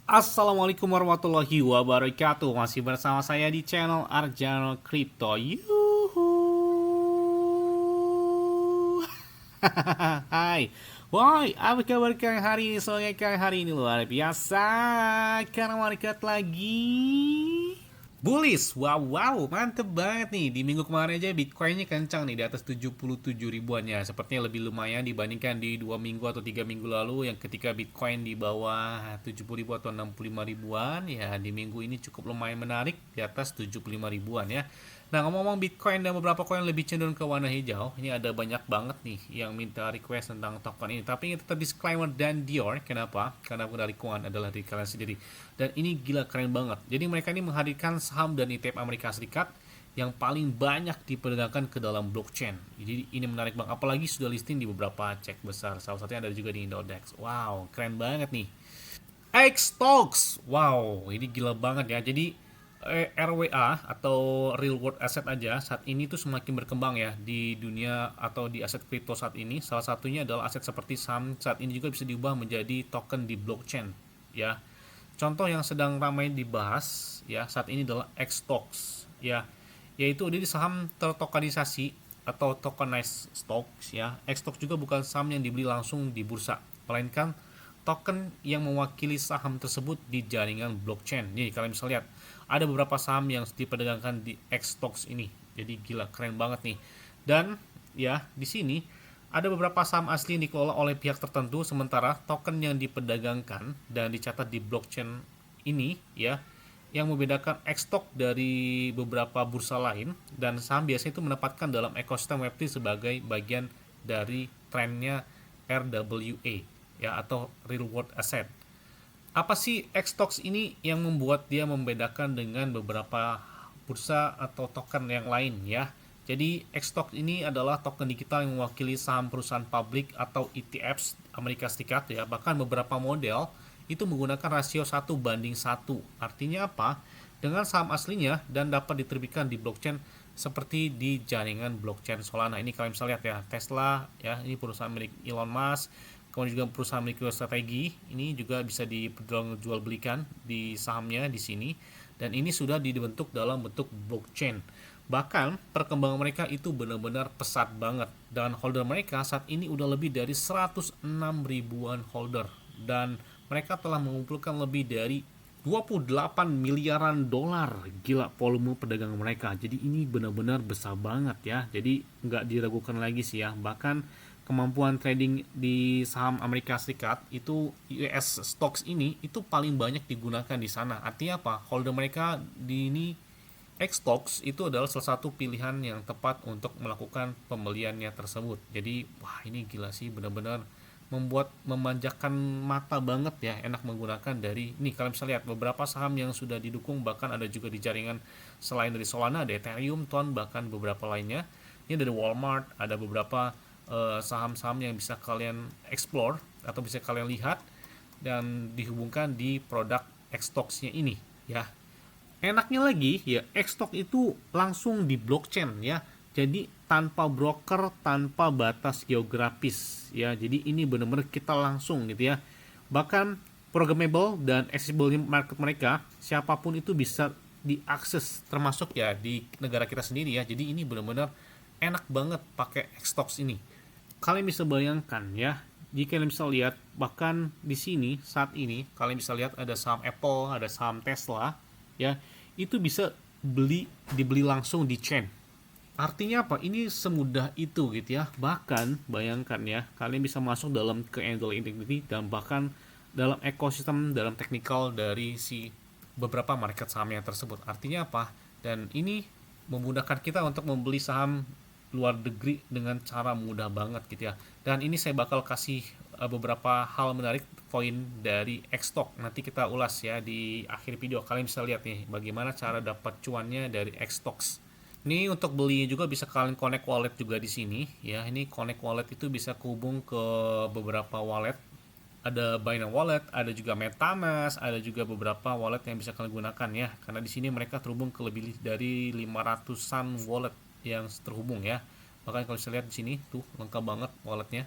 Assalamualaikum warahmatullahi wabarakatuh. Masih bersama saya di channel Arjano Crypto. Yuhu. Hai. Woi, apa kabar kalian hari ini? Soalnya kalian hari ini luar biasa karena market lagi bullish. Wow, wow, mantep banget nih. Di minggu kemarin aja Bitcoinnya kencang nih di atas 77 ribuan ya. Sepertinya lebih lumayan dibandingkan di 2 minggu atau 3 minggu lalu yang ketika Bitcoin di bawah 70 ribu atau 65 ribuan. Ya, di minggu ini cukup lumayan menarik di atas 75 ribuan ya. Nah, ngomong-ngomong Bitcoin dan beberapa koin lebih cenderung ke warna hijau. Ini ada banyak banget nih yang minta request tentang token ini. Tapi ini tetap disclaimer dan Dior. Kenapa? Karena dari keuangan adalah dari kalian sendiri. Dan ini gila keren banget. Jadi mereka ini menghadirkan saham dan ETF Amerika Serikat yang paling banyak diperdagangkan ke dalam blockchain. Jadi ini menarik banget. Apalagi sudah listing di beberapa cek besar. Salah satunya ada juga di Indodex. Wow, keren banget nih. Xtalks. Wow, ini gila banget ya. Jadi RWA atau Real World Asset aja saat ini tuh semakin berkembang ya di dunia atau di aset kripto saat ini. Salah satunya adalah aset seperti saham saat ini juga bisa diubah menjadi token di blockchain ya. Contoh yang sedang ramai dibahas ya saat ini adalah Xtalks ya, yaitu dia saham tertokenisasi atau tokenized stocks ya. Xtalks juga bukan saham yang dibeli langsung di bursa, melainkan token yang mewakili saham tersebut di jaringan blockchain. Nih kalian bisa lihat ada beberapa saham yang diperdagangkan di Xtalks ini. Jadi gila keren banget nih. Dan ya di sini ada beberapa saham asli yang dikelola oleh pihak tertentu, sementara token yang diperdagangkan dan dicatat di blockchain ini ya yang membedakan Xtalk dari beberapa bursa lain, dan saham biasanya itu menempatkan dalam ekosistem Web3 sebagai bagian dari trennya RWA ya atau Real World Asset. Apa sih Xtalks ini yang membuat dia membedakan dengan beberapa bursa atau token yang lain ya? Jadi Xtalks ini adalah token digital yang mewakili saham perusahaan publik atau ETFs Amerika Serikat ya. Bahkan beberapa model itu menggunakan rasio 1:1. Artinya apa? Dengan saham aslinya dan dapat diterbitkan di blockchain seperti di jaringan blockchain Solana. Ini kalian bisa lihat ya, Tesla ya, ini perusahaan milik Elon Musk. Kemudian juga perusahaan MicroStrategy ini juga bisa dijual belikan di sahamnya di sini, dan ini sudah dibentuk dalam bentuk blockchain. Bahkan perkembangan mereka itu benar-benar pesat banget, dan holder mereka saat ini udah lebih dari 106 ribuan holder, dan mereka telah mengumpulkan lebih dari 28 miliaran dolar. Gila volume perdagangan mereka. Jadi ini benar-benar besar banget ya. Jadi nggak diragukan lagi sih ya. Bahkan kemampuan trading di saham Amerika Serikat itu US stocks ini itu paling banyak digunakan di sana. Artinya apa? Holder mereka di ini Xtalks itu adalah salah satu pilihan yang tepat untuk melakukan pembeliannya tersebut. Jadi wah ini gila sih, benar-benar membuat memanjakan mata banget ya, enak menggunakan. Dari ini kalian bisa lihat beberapa saham yang sudah didukung, bahkan ada juga di jaringan selain dari Solana, ada Ethereum, Ton, bahkan beberapa lainnya. Ini dari Walmart, ada beberapa saham-saham yang bisa kalian explore atau bisa kalian lihat dan dihubungkan di produk Xtalks-nya ini ya. Enaknya lagi ya, Xtalk itu langsung di blockchain ya. Jadi tanpa broker, tanpa batas geografis ya. Jadi ini benar-benar kita langsung gitu ya. Bahkan programmable dan accessible market mereka, siapapun itu bisa diakses, termasuk ya di negara kita sendiri ya. Jadi ini benar-benar enak banget pakai Xtalks ini. Kalian bisa bayangkan ya, jika kalian bisa lihat bahkan di sini saat ini kalian bisa lihat ada saham Apple, ada saham Tesla ya, itu bisa dibeli langsung di chain. Artinya apa? Ini semudah itu gitu ya. Bahkan bayangkan ya, kalian bisa masuk dalam ke angle integrity dan bahkan dalam ekosistem, dalam technical dari si beberapa market sahamnya tersebut. Artinya apa? Dan ini memudahkan kita untuk membeli saham luar negeri dengan cara mudah banget gitu ya. Dan ini saya bakal kasih beberapa hal menarik poin dari Xtalk. Nanti kita ulas ya di akhir video. Kalian bisa lihat nih bagaimana cara dapat cuannya dari Xtalks. Ini untuk belinya juga bisa kalian connect wallet juga di sini ya. Ini connect wallet itu bisa kehubung ke beberapa wallet. Ada Binance Wallet, ada juga MetaMask, ada juga beberapa wallet yang bisa kalian gunakan ya. Karena di sini mereka terhubung ke lebih dari 500-an wallet yang terhubung ya. Bahkan kalau bisa lihat di sini tuh lengkap banget walletnya.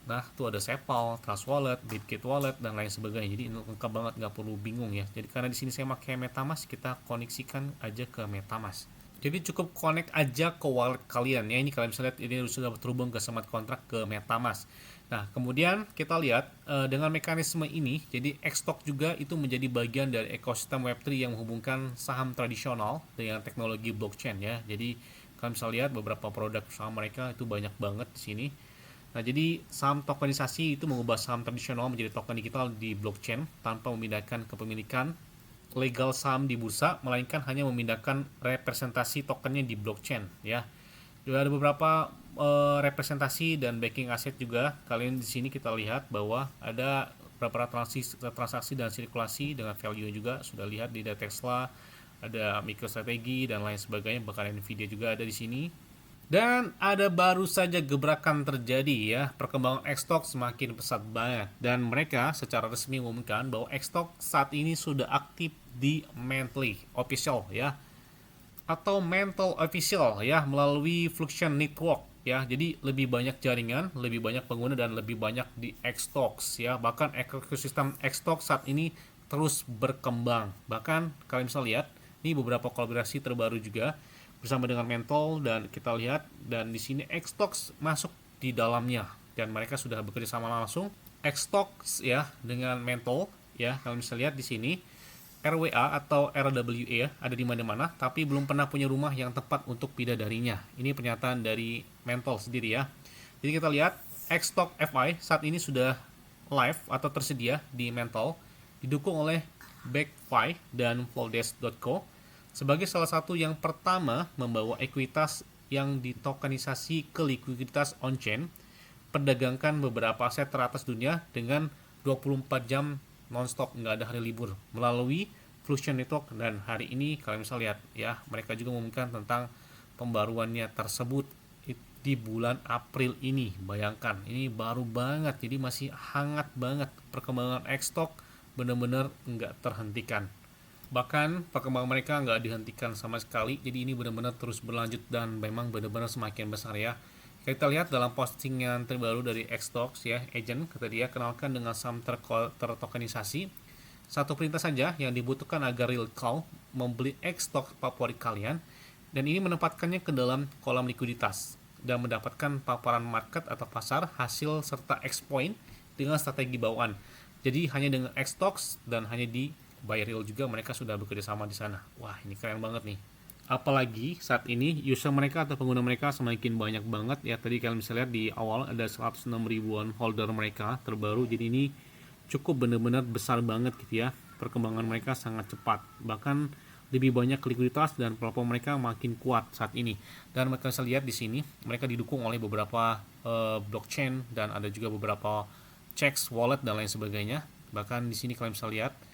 Nah, tuh ada SafePal, Trust Wallet, Bitget Wallet, dan lain sebagainya. Jadi ini lengkap banget, nggak perlu bingung ya. Jadi karena di sini saya pakai MetaMask, kita koneksikan aja ke MetaMask. Jadi cukup connect aja ke wallet kalian ya. Ini kalian bisa lihat ini sudah terhubung ke smart contract ke MetaMask. Nah, kemudian kita lihat dengan mekanisme ini, jadi Xstock juga itu menjadi bagian dari ekosistem Web3 yang menghubungkan saham tradisional dengan teknologi blockchain ya. Jadi kalian bisa lihat beberapa produk saham mereka itu banyak banget di sini. Nah, jadi saham tokenisasi itu mengubah saham tradisional menjadi token digital di blockchain tanpa memindahkan kepemilikan legal saham di bursa, melainkan hanya memindahkan representasi tokennya di blockchain ya. Juga ada beberapa representasi dan backing aset juga. Kalian di sini kita lihat bahwa ada beberapa transaksi dan sirkulasi dengan value juga sudah lihat di Tesla, ada MicroStrategy dan lain sebagainya, bahkan Nvidia juga ada di sini. Dan ada baru saja gebrakan terjadi ya, perkembangan Xstock semakin pesat banget. Dan mereka secara resmi mengumumkan bahwa Xstock saat ini sudah aktif di Mentally Official ya, atau Mental Official ya, melalui Fluxion Network ya. Jadi lebih banyak jaringan, lebih banyak pengguna, dan lebih banyak di Xstocks ya. Bahkan ekosistem Xstock saat ini terus berkembang. Bahkan kalian bisa lihat ini beberapa kolaborasi terbaru juga bersama dengan Mental, dan kita lihat dan di sini Xstocks masuk di dalamnya dan mereka sudah bekerja sama langsung Xstocks ya dengan Mental ya. Kalian bisa lihat di sini RWA atau RWA ada di mana-mana, tapi belum pernah punya rumah yang tepat untuk bidadarinya. Ini pernyataan dari Mental sendiri ya. Jadi kita lihat Xstock FI saat ini sudah live atau tersedia di Mental, didukung oleh BackFi dan Flowdesk.co sebagai salah satu yang pertama membawa ekuitas yang ditokenisasi ke likuiditas on-chain, perdagangkan beberapa aset teratas dunia dengan 24 jam non-stop, nggak ada hari libur, melalui Fluxion Network. Dan hari ini kalian bisa lihat ya, mereka juga mengumumkan tentang pembaruannya tersebut di bulan April ini. Bayangkan, ini baru banget, jadi masih hangat banget. Perkembangan Xstock benar-benar nggak terhentikan. Bahkan perkembangan mereka nggak dihentikan sama sekali, jadi ini benar-benar terus berlanjut dan memang benar-benar semakin besar ya. Kita lihat dalam postingan terbaru dari Xstocks ya, agent kata dia, kenalkan dengan saham tertokenisasi. Satu perintah saja yang dibutuhkan agar real cow membeli Xstock favorit kalian, dan ini menempatkannya ke dalam kolam likuiditas dan mendapatkan paparan market atau pasar hasil serta Xpoint dengan strategi bawaan. Jadi hanya dengan Xstocks dan hanya di Buy Real juga mereka sudah bekerja sama di sana. Wah, ini keren banget nih. Apalagi saat ini user mereka atau pengguna mereka semakin banyak banget ya. Tadi kalian bisa lihat di awal ada 106 ribuan holder mereka terbaru. Jadi ini cukup benar-benar besar banget gitu ya. Perkembangan mereka sangat cepat. Bahkan lebih banyak likuiditas dan platform mereka makin kuat saat ini. Dan mereka bisa lihat di sini mereka didukung oleh beberapa blockchain dan ada juga beberapa checks, wallet dan lain sebagainya. Bahkan di sini kalian bisa lihat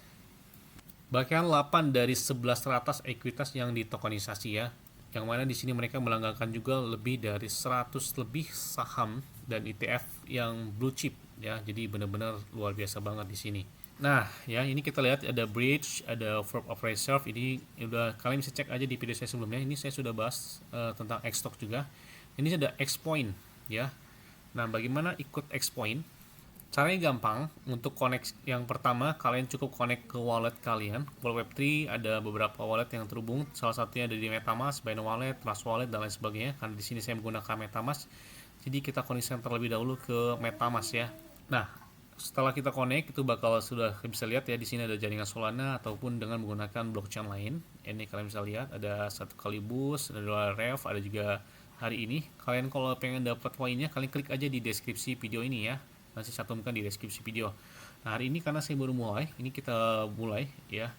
bahkan 8 dari 11 teratas ekuitas yang ditokenisasi ya. Yang mana di sini mereka melanggarkan juga lebih dari 100 lebih saham dan ETF yang blue chip ya. Jadi benar-benar luar biasa banget di sini. Nah, ya ini kita lihat ada bridge, ada verb of reserve. Ini udah kalian bisa cek aja di video saya sebelumnya. Ini saya sudah bahas tentang Xstock juga. Ini ada Xpoint ya. Nah, bagaimana ikut Xpoint? Caranya gampang. Untuk connect, yang pertama kalian cukup connect ke wallet kalian. Wallet Web3 ada beberapa wallet yang terhubung. Salah satunya ada di MetaMask, Binance Wallet, Trust Wallet dan lain sebagainya. Karena di sini saya menggunakan MetaMask, jadi kita koneksikan terlebih dahulu ke MetaMask ya. Nah, setelah kita connect itu bakal sudah bisa lihat ya, di sini ada jaringan Solana ataupun dengan menggunakan blockchain lain. Ini kalian bisa lihat ada satu kali boost, ada dua rev, ada juga hari ini. Kalian kalau pengen dapat poinnya, kalian klik aja di deskripsi video ini ya. Nanti saya cantumkan di deskripsi video. Nah, hari ini karena saya baru mulai, ini kita mulai ya.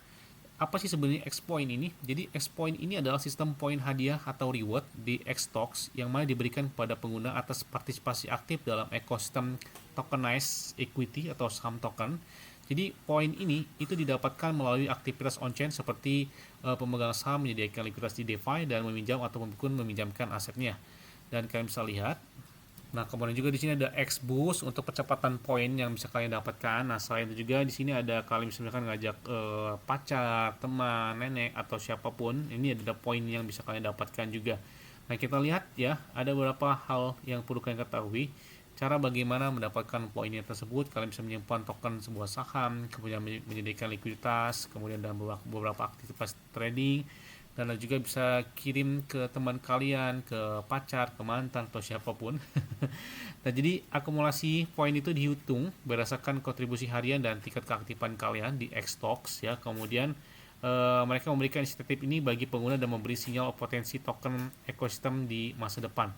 Apa sih sebenarnya Xpoint ini? Jadi Xpoint ini adalah sistem poin hadiah atau reward di Xstocks yang mana diberikan kepada pengguna atas partisipasi aktif dalam ekosistem tokenized equity atau saham token. Jadi poin ini itu didapatkan melalui aktivitas on-chain seperti pemegang saham menyediakan likuiditas di DeFi dan meminjam ataupun meminjamkan asetnya. Dan kalian bisa lihat. Nah, kemudian juga di sini ada Xboost untuk percepatan poin yang bisa kalian dapatkan. Nah, selain itu juga di sini ada kalian misalkan ngajak pacar, teman, nenek atau siapapun. Ini ada poin yang bisa kalian dapatkan juga. Nah, kita lihat ya, ada beberapa hal yang perlu kalian ketahui. cara bagaimana mendapatkan poinnya tersebut. Kalian bisa menyimpan token sebuah saham, kemudian menyediakan likuiditas, kemudian dalam beberapa aktivitas trading, dan juga bisa kirim ke teman kalian, ke pacar, ke mantan, atau siapapun. Nah, jadi akumulasi poin itu dihitung berdasarkan kontribusi harian dan tingkat keaktifan kalian di Xtalks ya. Kemudian mereka memberikan insentif ini bagi pengguna dan memberi sinyal potensi token ekosistem di masa depan.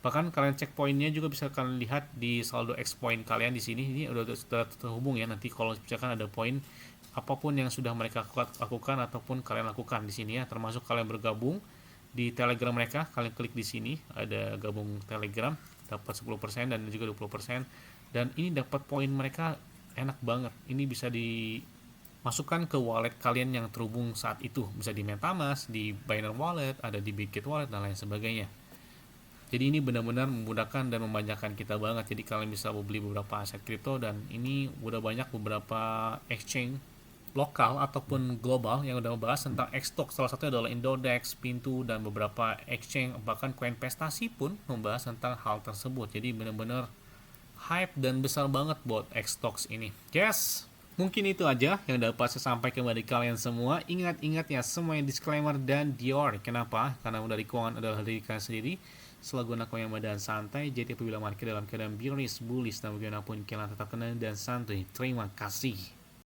Bahkan kalian cek poinnya juga bisa kalian lihat di saldo X point kalian di sini. Ini sudah terhubung ya. Nanti kalau misalkan ada poin apapun yang sudah mereka lakukan ataupun kalian lakukan di sini ya, termasuk kalian bergabung di Telegram mereka, kalian klik di sini ada gabung Telegram, dapat 10% dan juga 20%. Dan ini dapat poin mereka enak banget. Ini bisa dimasukkan ke wallet kalian yang terhubung saat itu. Bisa di MetaMask, di Binance Wallet, ada di Bitget Wallet dan lain sebagainya. Jadi ini benar-benar memudahkan dan memanjakan kita banget. Jadi kalian bisa beli beberapa aset kripto, dan ini udah banyak beberapa exchange lokal ataupun global yang udah membahas tentang Xtalks. Salah satunya adalah Indodex, Pintu, dan beberapa exchange, bahkan Koinvestasi pun membahas tentang hal tersebut. Jadi benar-benar hype dan besar banget buat Xtalks ini. Yes, mungkin itu aja yang dapat saya sampaikan kepada kalian semua. Ingat-ingat ya, semua yang disclaimer dan Dior. Kenapa? Karena dari keuangan adalah diri kalian sendiri. Selalu gunakan yang mudah dan santai. Jadi apabila market dalam keadaan bearish, bullish, dan bagaimanapun kalian tetap tenang dan santai. Terima kasih.